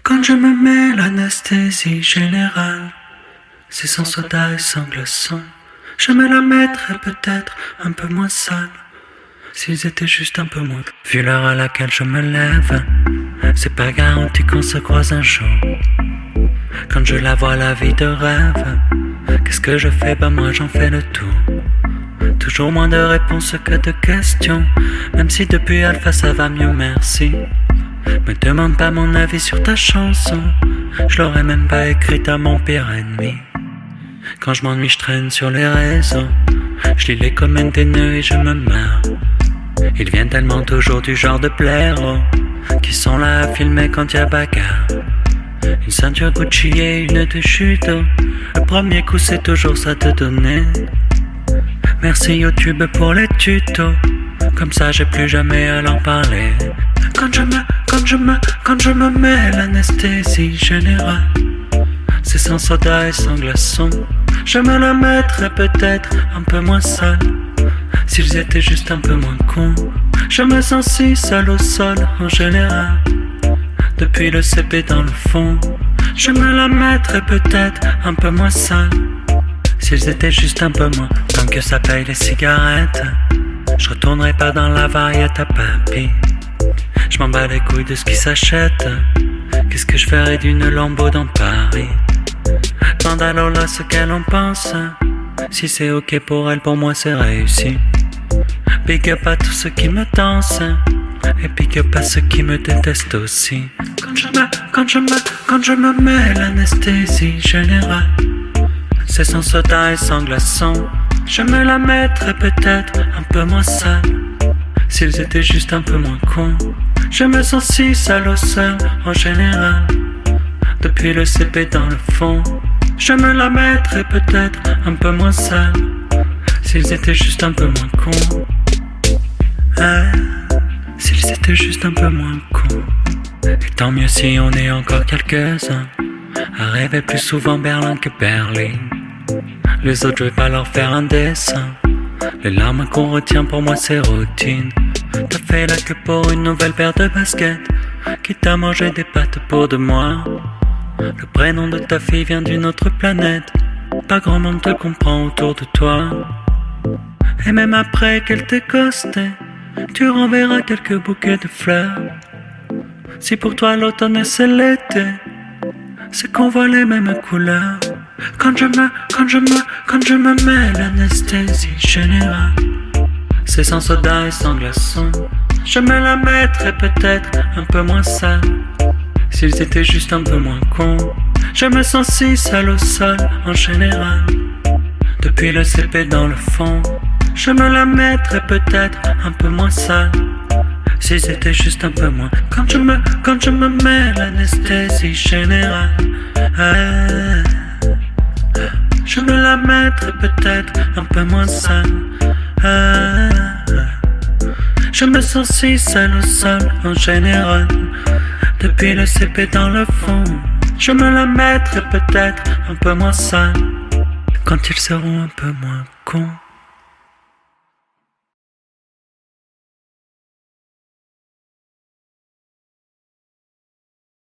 Quand je me mets l'anesthésie générale, c'est sans soda et sans glaçons. Je me la mettrais peut-être un peu moins sale, s'ils étaient juste un peu moins. Vu l'heure à laquelle je me lève, c'est pas garanti qu'on se croise un jour. Quand je la vois la vie de rêve, qu'est-ce que je fais? Bah moi j'en fais le tour. Toujours moins de réponses que de questions, même si depuis Alpha ça va mieux, merci. Me demande pas mon avis sur ta chanson, je l'aurais même pas écrite à mon pire ennemi. Quand je m'ennuie je traîne sur les réseaux, je lis les commentaires des nœuds et je me marre. Ils viennent tellement toujours du genre de blaireaux qui sont là à filmer quand y a bagarre. Une ceinture Gucci et une de judo, le premier coup c'est toujours ça de donner. Merci YouTube pour les tutos, comme ça j'ai plus jamais à l'en parler. Quand je me mets l'anesthésie générale, c'est sans soda et sans glaçons. Je me la mettrais peut-être un peu moins sale, s'ils étaient juste un peu moins cons. Je me sens si seul au sol en général, depuis le CP dans le fond. Je me la mettrais peut-être un peu moins sale, s'ils étaient juste un peu moins. Tant que ça paye les cigarettes, je retournerai pas dans la variette à papy. Je m'en bats les couilles de ce qui s'achète. Qu'est-ce que je ferais d'une Lambo dans Paris? Demande à Lola ce qu'elle en pense. Si c'est ok pour elle, pour moi c'est réussi. Big up à tous ceux qui me dansent, et big up à ceux qui me détestent aussi. Quand je me mets l'anesthésie générale, c'est sans soda et sans glaçons. Je me la mettrais peut-être un peu moins sale, s'ils étaient juste un peu moins cons. Je me sens si sale au sol en général, depuis le CP dans le fond. Je me la mettrais peut-être un peu moins sale, s'ils étaient juste un peu moins cons. S'ils étaient juste un peu moins cons. Et tant mieux si on est encore quelques-uns à rêver plus souvent Berlin que Berlin. Les autres je vais pas leur faire un dessin. Les larmes qu'on retient pour moi c'est routine. T'as fait la queue pour une nouvelle paire de baskets, quitte à manger des pâtes pour 2 mois. Le prénom de ta fille vient d'une autre planète, pas grand monde te comprend autour de toi. Et même après qu'elle t'ait costé, tu renverras quelques bouquets de fleurs. Si pour toi l'automne et c'est l'été, c'est qu'on voit les mêmes couleurs. Quand je me mets l'anesthésie générale, c'est sans soda et sans glaçons. Je me la mettrais peut-être un peu moins sale, s'ils étaient juste un peu moins cons. Je me sens si sale au sol en général, depuis le CP dans le fond. Je me la mettrais peut-être un peu moins sale, s'ils étaient juste un peu moins. Quand je me mets l'anesthésie générale, je me la mettrais peut-être un peu moins sale. Je me sens si seul au sol en général, depuis le CP dans le fond. Je me la mettrais peut-être un peu moins sale, quand ils seront un peu moins cons.